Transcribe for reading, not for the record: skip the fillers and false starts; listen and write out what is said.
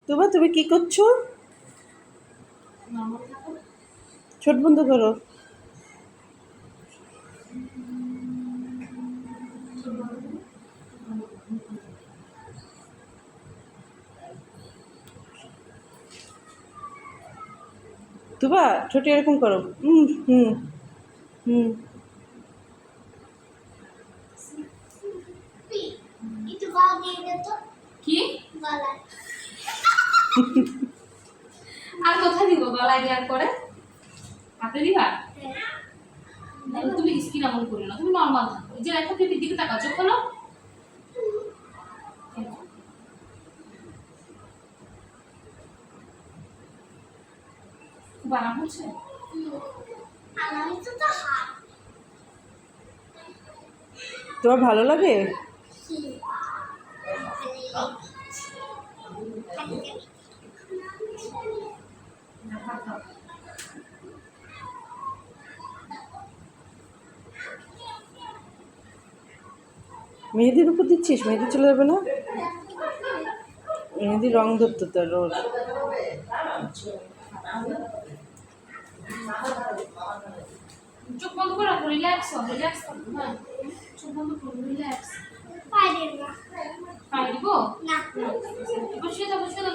তুবা তুমি কি করছো? ছোট বন্ধ করো। তুবা ছোট এরকম করো। হুম হুম হুম। কি আর কোথায় দিব গলায় দেওয়ার পরে হাতে দিবা? তুমি স্কিন এমন করো না, তুমি নর্মাল থাকো। এই যে দেখো টিভির দিকে তাকাও, চোখ খোলো। খুব আরাম হচ্ছে। তোমার ভালো লাগে? মেহেদির উপর দিচ্ছিস? মেহেদি চলে যাবে না? মেহেদি রং ধরতো তোর রোজ। চোখ বন্ধ করে রাখো, রিল্যাক্স হও, রিল্যাক্স হও। হ্যাঁ, চোখ বন্ধ করো, রিল্যাক্স। পায়ে দিব না, এবার শুয়ে যাবো, শুয়ে